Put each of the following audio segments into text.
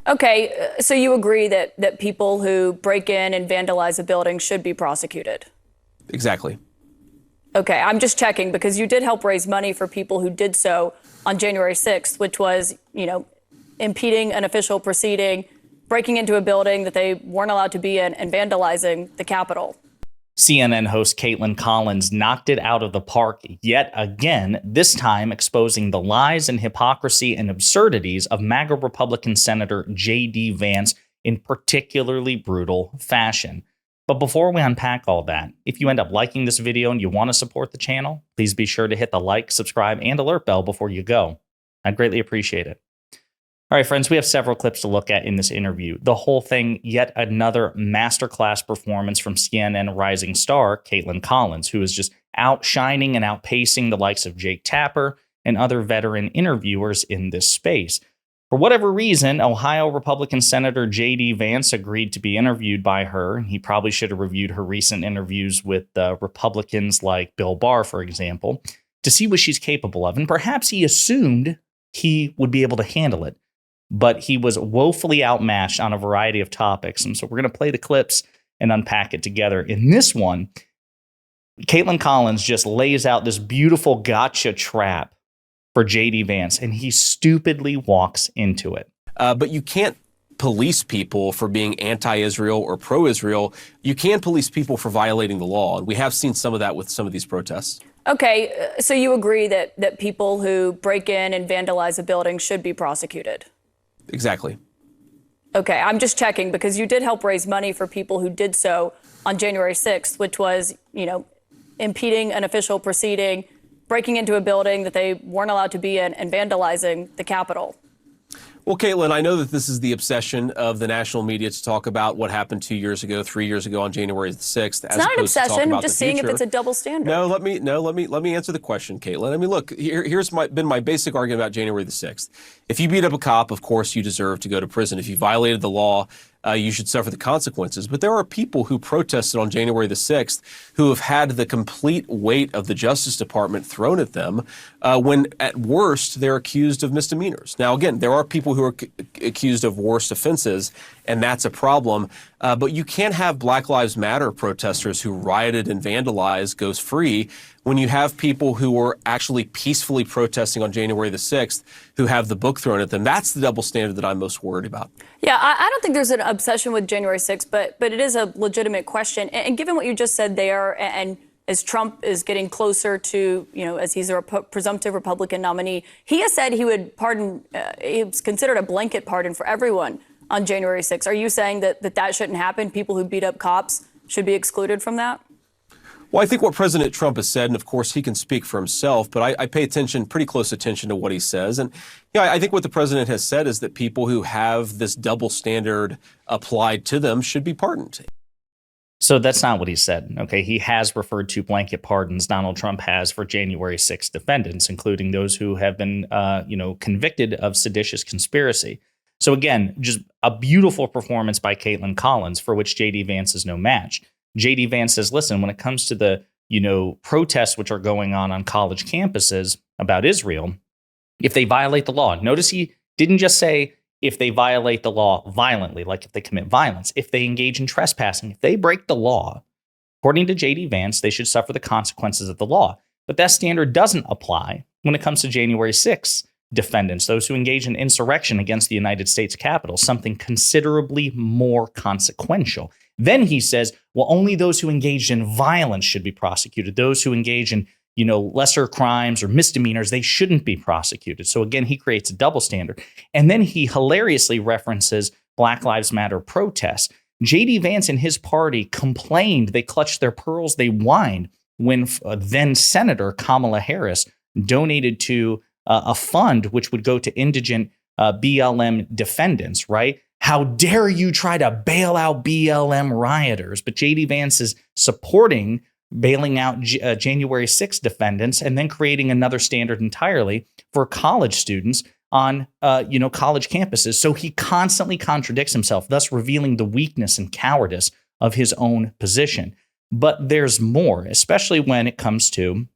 Okay, so you agree that people who break in and vandalize a building should be prosecuted? Exactly. Okay, I'm just checking because you did help raise money for people who did so on January 6th, which was, impeding an official proceeding, breaking into a building that they weren't allowed to be in, and vandalizing the Capitol. CNN host Kaitlan Collins knocked it out of the park yet again, this time exposing the lies and hypocrisy and absurdities of MAGA Republican Senator J.D. Vance in particularly brutal fashion. But before we unpack all that, if you end up liking this video and you want to support the channel, please be sure to hit the like, subscribe, and alert bell before you go. I'd greatly appreciate it. All right, friends, we have several clips to look at in this interview. The whole thing, yet another masterclass performance from CNN rising star Kaitlan Collins, who is just outshining and outpacing the likes of Jake Tapper and other veteran interviewers in this space. For whatever reason, Ohio Republican Senator J.D. Vance agreed to be interviewed by her. He probably should have reviewed her recent interviews with Republicans like Bill Barr, for example, to see what she's capable of. And perhaps he assumed he would be able to handle it. But he was woefully outmatched on a variety of topics. And so we're going to play the clips and unpack it together. In this one, Kaitlan Collins just lays out this beautiful gotcha trap for J.D. Vance, and he stupidly walks into it. But you can't police people for being anti-Israel or pro-Israel. You can police people for violating the law. And we have seen some of that with some of these protests. Okay, so you agree that people who break in and vandalize a building should be prosecuted? Exactly. Okay, I'm just checking because you did help raise money for people who did so on January 6th, which was, impeding an official proceeding, breaking into a building that they weren't allowed to be in, and vandalizing the Capitol. Well, Kaitlan, I know that this is the obsession of the national media to talk about what happened 2 years ago, 3 years ago on January the 6th. It's not an obsession. I'm just seeing if it's a double standard. Let me answer the question, Kaitlan. I mean, look, here's been my basic argument about January the 6th. If you beat up a cop, of course you deserve to go to prison. If you violated the law, you should suffer the consequences. But there are people who protested on January the 6th who have had the complete weight of the Justice Department thrown at them when, at worst, they're accused of misdemeanors. Now, again, there are people who are accused of worse offenses, and that's a problem. But you can't have Black Lives Matter protesters who rioted and vandalized go free when you have people who were actually peacefully protesting on January the 6th who have the book thrown at them. That's the double standard that I'm most worried about. Yeah, I don't think there's an obsession with January 6th, but it is a legitimate question. And given what you just said there, and as Trump is getting closer to, as he's a presumptive Republican nominee, he has said he would pardon, he's considered a blanket pardon for everyone on January 6th. Are you saying that shouldn't happen? People who beat up cops should be excluded from that? Well, I think what President Trump has said, and of course he can speak for himself, but I pay pretty close attention to what he says. And I think what the president has said is that people who have this double standard applied to them should be pardoned. So that's not what he said. Okay, he has referred to blanket pardons Donald Trump has for January 6th defendants, including those who have been, convicted of seditious conspiracy. So again, just a beautiful performance by Kaitlan Collins, for which J.D. Vance is no match. J.D. Vance says, listen, when it comes to the, protests which are going on college campuses about Israel, if they violate the law, notice he didn't just say if they violate the law violently, like if they commit violence, if they engage in trespassing, if they break the law, according to J.D. Vance, they should suffer the consequences of the law. But that standard doesn't apply when it comes to January 6th defendants, those who engage in insurrection against the United States Capitol, something considerably more consequential. Then he says, well, only those who engaged in violence should be prosecuted. Those who engage in, lesser crimes or misdemeanors, they shouldn't be prosecuted. So again, he creates a double standard. And then he hilariously references Black Lives Matter protests. J.D. Vance and his party complained, they clutched their pearls, they whined when then Senator Kamala Harris donated to a fund which would go to indigent BLM defendants, right? How dare you try to bail out BLM rioters? But J.D. Vance is supporting bailing out January 6th defendants and then creating another standard entirely for college students on, college campuses. So he constantly contradicts himself, thus revealing the weakness and cowardice of his own position. But there's more, especially when it comes to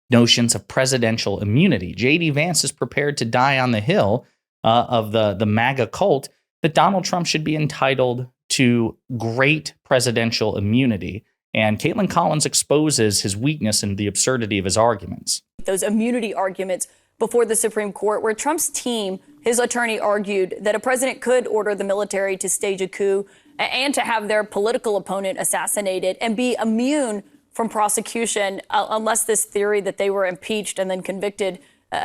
notions of presidential immunity. J.D. Vance is prepared to die on the hill of the MAGA cult that Donald Trump should be entitled to great presidential immunity. And Kaitlan Collins exposes his weakness and the absurdity of his arguments. Those immunity arguments before the Supreme Court, where Trump's team, his attorney, argued that a president could order the military to stage a coup and to have their political opponent assassinated and be immune from prosecution unless this theory that they were impeached and then convicted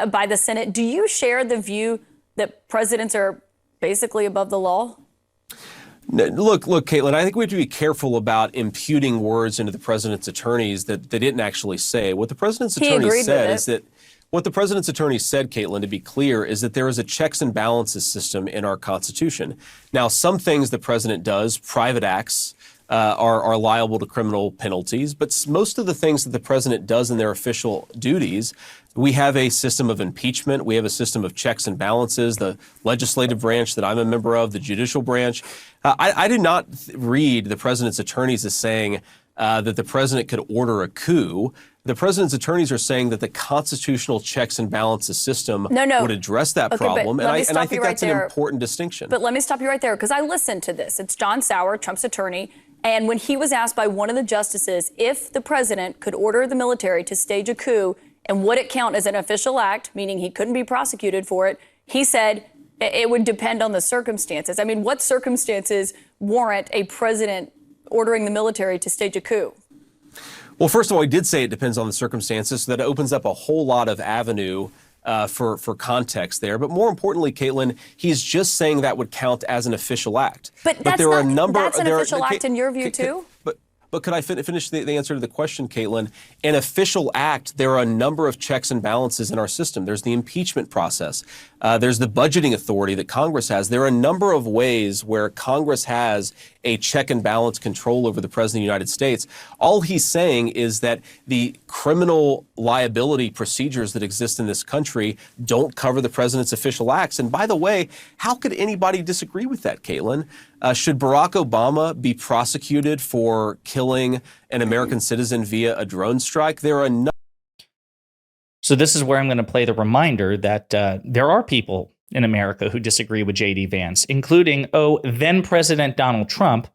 by the Senate. Do you share the view that presidents are basically above the law? Look, Kaitlan, I think we have to be careful about imputing words into the president's attorneys that they didn't actually say. What the president's attorney said is that what the president's attorney said, Kaitlan, to be clear, is that there is a checks and balances system in our Constitution. Now, some things the president does, private acts, are liable to criminal penalties. But most of the things that the president does in their official duties, we have a system of impeachment. We have a system of checks and balances, the legislative branch that I'm a member of, the judicial branch. I did not read the president's attorneys as saying that the president could order a coup. The president's attorneys are saying that the constitutional checks and balances system would address that problem. And I think that's an important distinction. But let me stop you right there, because I listened to this. It's John Sauer, Trump's attorney. And when he was asked by one of the justices if the president could order the military to stage a coup and would it count as an official act, meaning he couldn't be prosecuted for it, he said it would depend on the circumstances. I mean, what circumstances warrant a president ordering the military to stage a coup? Well, first of all, he did say it depends on the circumstances, so that opens up a whole lot of avenue for context there. But more importantly, Kaitlan, he's just saying that would count as an official act. But that's there are not, a number, that's an official act in your view, too? But could I finish the answer to the question, Kaitlan? An official act, there are a number of checks and balances in our system. There's the impeachment process. There's the budgeting authority that Congress has. There are a number of ways where Congress has a check and balance control over the president of the United States. All he's saying is that the criminal liability procedures that exist in this country don't cover the president's official acts. And by the way, how could anybody disagree with that, Kaitlan? Should Barack Obama be prosecuted for killing an American citizen via a drone strike? There are So this is where I'm going to play the reminder that there are people in America who disagree with J.D. Vance, including, then President Donald Trump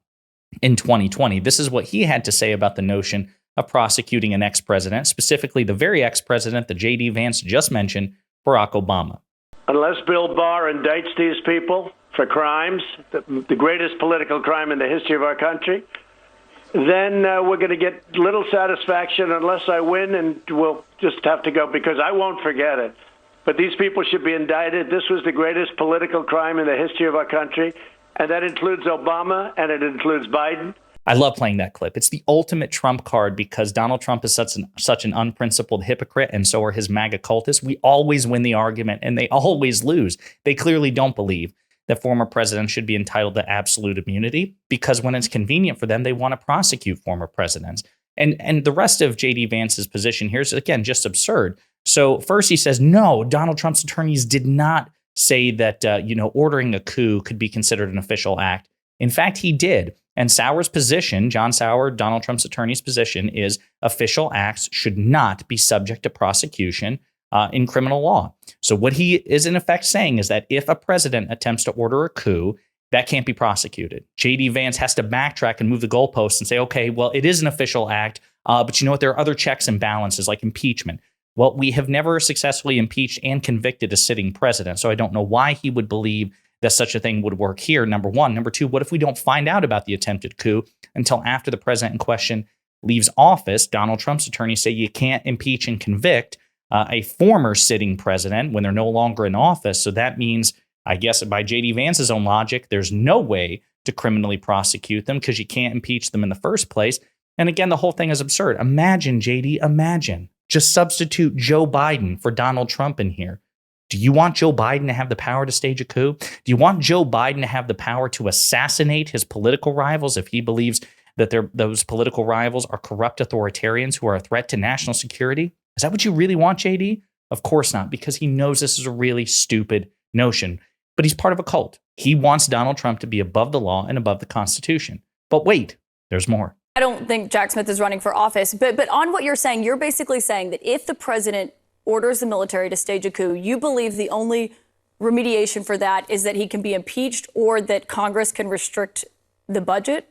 in 2020. This is what he had to say about the notion of prosecuting an ex-president, specifically the very ex-president that J.D. Vance just mentioned, Barack Obama. Unless Bill Barr indicts these people for crimes, the greatest political crime in the history of our country, then we're going to get little satisfaction unless I win, and we'll just have to go, because I won't forget it. But these people should be indicted. This was the greatest political crime in the history of our country, and that includes Obama, and it includes Biden. I love playing that clip. It's the ultimate Trump card because Donald Trump is such an unprincipled hypocrite, and so are his MAGA cultists. We always win the argument, and they always lose. They clearly don't believe that former presidents should be entitled to absolute immunity because when it's convenient for them, they want to prosecute former presidents. And the rest of J.D. Vance's position here is, again, just absurd. So first he says, no, Donald Trump's attorneys did not say that, ordering a coup could be considered an official act. In fact, he did. And Sauer's position, John Sauer, Donald Trump's attorney's position, is official acts should not be subject to prosecution in criminal law. So what he is in effect saying is that if a president attempts to order a coup, that can't be prosecuted. J.D. Vance has to backtrack and move the goalposts and say, okay, well, it is an official act, but you know what? There are other checks and balances like impeachment. Well, we have never successfully impeached and convicted a sitting president, so I don't know why he would believe that such a thing would work here, number one. Number two, what if we don't find out about the attempted coup until after the president in question leaves office? Donald Trump's attorneys say you can't impeach and convict a former sitting president when they're no longer in office. So that means, I guess, by J.D. Vance's own logic, there's no way to criminally prosecute them because you can't impeach them in the first place. And again, the whole thing is absurd. Imagine, J.D., imagine. Just substitute Joe Biden for Donald Trump in here. Do you want Joe Biden to have the power to stage a coup? Do you want Joe Biden to have the power to assassinate his political rivals if he believes that those political rivals are corrupt authoritarians who are a threat to national security? Is that what you really want, JD? Of course not, because he knows this is a really stupid notion. But he's part of a cult. He wants Donald Trump to be above the law and above the Constitution. But wait, there's more. I don't think Jack Smith is running for office, but on what you're saying, you're basically saying that if the president orders the military to stage a coup, you believe the only remediation for that is that he can be impeached or that Congress can restrict the budget?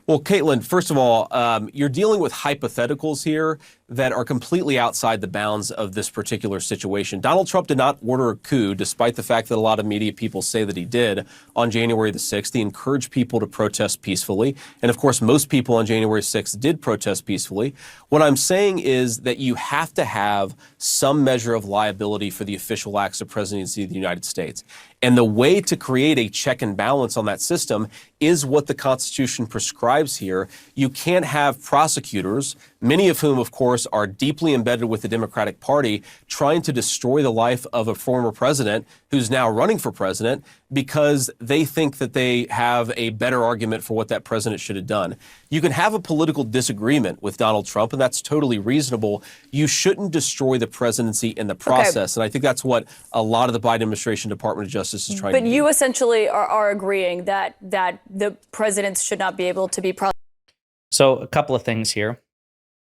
Well, Kaitlan, first of all, you're dealing with hypotheticals here that are completely outside the bounds of this particular situation. Donald Trump did not order a coup, despite the fact that a lot of media people say that he did on January the 6th. He encouraged people to protest peacefully. And of course, most people on January 6th did protest peacefully. What I'm saying is that you have to have some measure of liability for the official acts of presidency of the United States. And the way to create a check and balance on that system is what the Constitution prescribes here. You can't have prosecutors, many of whom, of course, are deeply embedded with the Democratic Party, trying to destroy the life of a former president who's now running for president because they think that they have a better argument for what that president should have done. You can have a political disagreement with Donald Trump, and that's totally reasonable. You shouldn't destroy the presidency in the process. And I think that's what a lot of the Biden administration Department of Justice is trying to do. But you essentially are agreeing that the presidents should not be able to be prosecuted. So a couple of things here.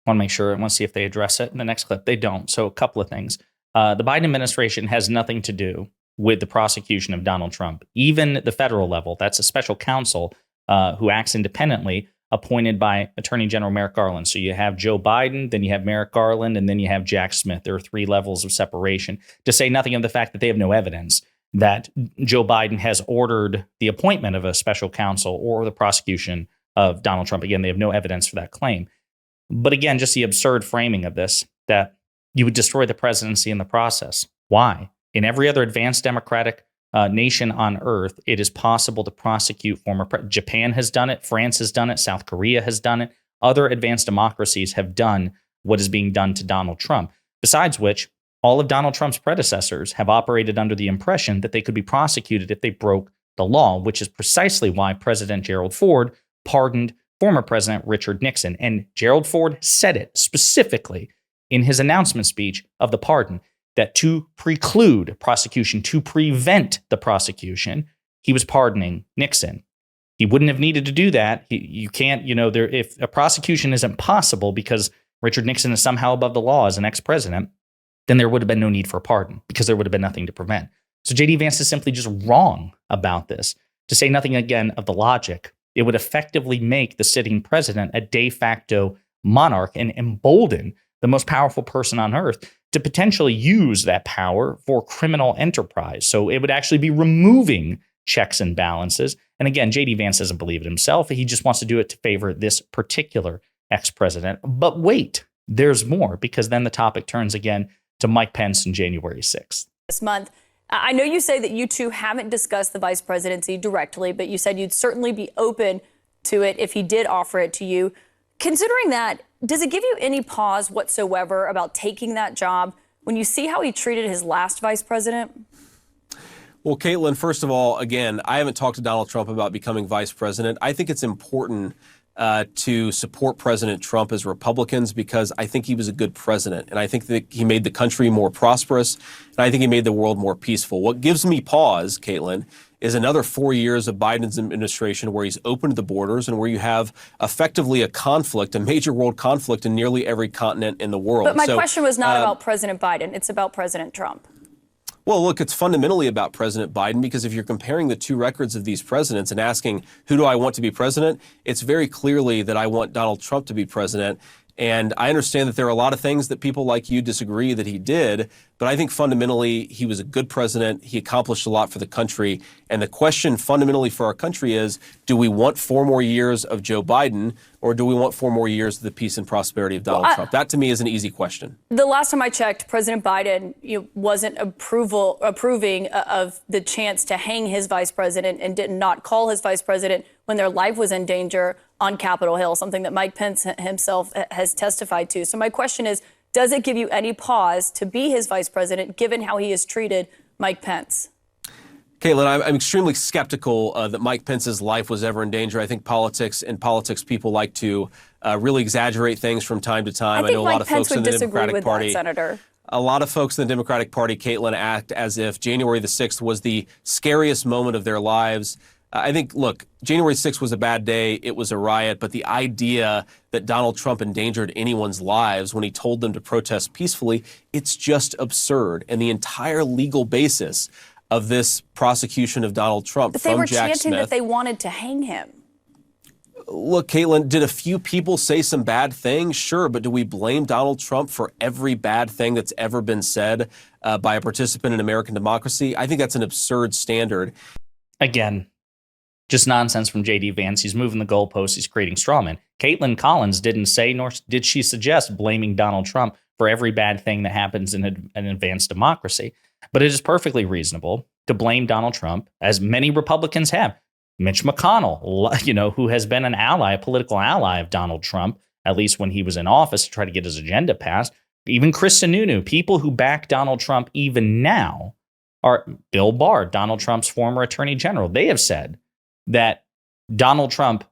I want to make sure, I want to see if they address it in the next clip. They don't. So a couple of things. The Biden administration has nothing to do with the prosecution of Donald Trump. Even the federal level, that's a special counsel who acts independently, appointed by Attorney General Merrick Garland. So you have Joe Biden, then you have Merrick Garland, and then you have Jack Smith. There are 3 levels of separation, to say nothing of the fact that they have no evidence that Joe Biden has ordered the appointment of a special counsel or the prosecution of Donald Trump. Again, they have no evidence for that claim. But again, just the absurd framing of this, that you would destroy the presidency in the process. Why? In every other advanced democratic nation on earth, it is possible to prosecute former presidents. Japan has done it. France has done it. South Korea has done it. Other advanced democracies have done what is being done to Donald Trump. Besides which, all of Donald Trump's predecessors have operated under the impression that they could be prosecuted if they broke the law, which is precisely why President Gerald Ford pardoned former President Richard Nixon. And Gerald Ford said it specifically in his announcement speech of the pardon, that to preclude prosecution, to prevent the prosecution, he was pardoning Nixon. He wouldn't have needed to do that. You can't, if a prosecution isn't possible because Richard Nixon is somehow above the law as an ex-president, then there would have been no need for a pardon because there would have been nothing to prevent. So J.D. Vance is simply just wrong about this. To say nothing again of the logic, it would effectively make the sitting president a de facto monarch and embolden the most powerful person on earth to potentially use that power for criminal enterprise. So it would actually be removing checks and balances. And again, J.D. Vance doesn't believe it himself. He just wants to do it to favor this particular ex-president. But wait, there's more, because then the topic turns again to Mike Pence on January 6th. This month, I know you say that you two haven't discussed the vice presidency directly, but you said you'd certainly be open to it if he did offer it to you. Considering that, does it give you any pause whatsoever about taking that job when you see how he treated his last vice president? Well, Kaitlan, first of all, again, I haven't talked to Donald Trump about becoming vice president. I think it's important to support President Trump as Republicans because I think he was a good president. And I think that he made the country more prosperous. And I think he made the world more peaceful. What gives me pause, Kaitlan, is another 4 years of Biden's administration where he's opened the borders and where you have effectively a conflict, a major world conflict in nearly every continent in the world. But my question was not about President Biden. It's about President Trump. Well, look, it's fundamentally about President Biden because if you're comparing the 2 records of these presidents and asking, who do I want to be president? It's very clearly that I want Donald Trump to be president. And I understand that there are a lot of things that people like you disagree that he did, but I think fundamentally he was a good president. He accomplished a lot for the country. And the question fundamentally for our country is, do we want 4 more years of Joe Biden or do we want 4 more years of the peace and prosperity of Donald Trump? That to me is an easy question. The last time I checked, President Biden wasn't approving of the chance to hang his vice president and did not call his vice president when their life was in danger on Capitol Hill, something that Mike Pence himself has testified to. So my question is, does it give you any pause to be his vice president, given how he has treated Mike Pence? Kaitlan, I'm extremely skeptical that Mike Pence's life was ever in danger. I think politics people like to really exaggerate things from time to time. I know a lot Mike of Pence folks in the Democratic Party, that, Senator. A lot of folks in the Democratic Party, Kaitlan, act as if January the 6th was the scariest moment of their lives. I think, look, January 6th was a bad day. It was a riot. But the idea that Donald Trump endangered anyone's lives when he told them to protest peacefully, it's just absurd. And the entire legal basis of this prosecution of Donald Trump But they from were Jack chanting Smith. that they wanted to hang him. Look, Kaitlan, did a few people say some bad things? Sure, but do we blame Donald Trump for every bad thing that's ever been said by a participant in American democracy? I think that's an absurd standard. Again, just nonsense from J.D. Vance. He's moving the goalposts. He's creating strawmen. Kaitlan Collins didn't say, nor did she suggest, blaming Donald Trump for every bad thing that happens in an advanced democracy. But it is perfectly reasonable to blame Donald Trump, as many Republicans have. Mitch McConnell, who has been an ally, a political ally of Donald Trump, at least when he was in office to try to get his agenda passed. Even Chris Sununu, people who back Donald Trump even now, are Bill Barr, Donald Trump's former attorney general. They have said that Donald Trump,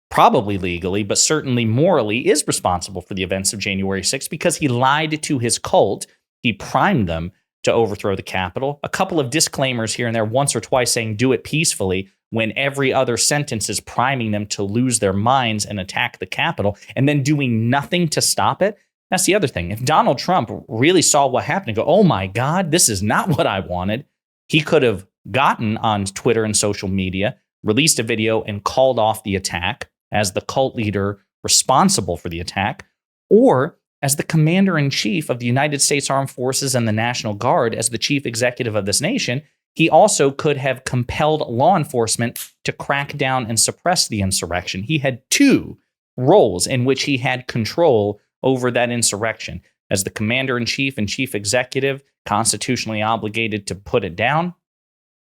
probably legally, but certainly morally, is responsible for the events of January 6th because he lied to his cult. He primed them to overthrow the Capitol. A couple of disclaimers here and there, once or twice saying do it peacefully, when every other sentence is priming them to lose their minds and attack the Capitol, and then doing nothing to stop it. That's the other thing. If Donald Trump really saw what happened and go, oh my God, this is not what I wanted, he could have gotten on Twitter and social media, released a video and called off the attack as the cult leader responsible for the attack, or as the commander-in-chief of the United States Armed Forces and the National Guard, as the chief executive of this nation. He also could have compelled law enforcement to crack down and suppress the insurrection. He had two roles in which he had control over that insurrection. As the commander-in-chief and chief executive, constitutionally obligated to put it down,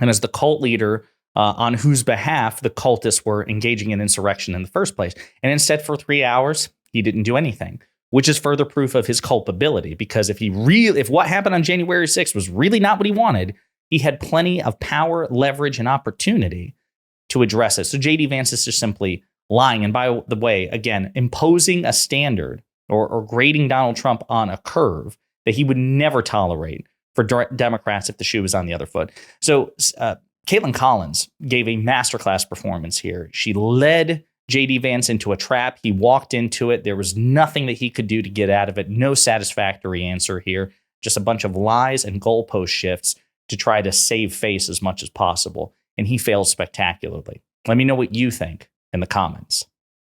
and as the cult leader on whose behalf the cultists were engaging in insurrection in the first place. And instead, for 3 hours, he didn't do anything, which is further proof of his culpability. Because if what happened on January 6th was really not what he wanted, he had plenty of power, leverage, and opportunity to address it. So J.D. Vance is just simply lying. And by the way, again, imposing a standard or grading Donald Trump on a curve that he would never tolerate for Democrats if the shoe was on the other foot. So Kaitlan Collins gave a masterclass performance here. She led J.D. Vance into a trap. He walked into it. There was nothing that he could do to get out of it. No satisfactory answer here. Just a bunch of lies and goalpost shifts to try to save face as much as possible. And he failed spectacularly. Let me know what you think in the comments.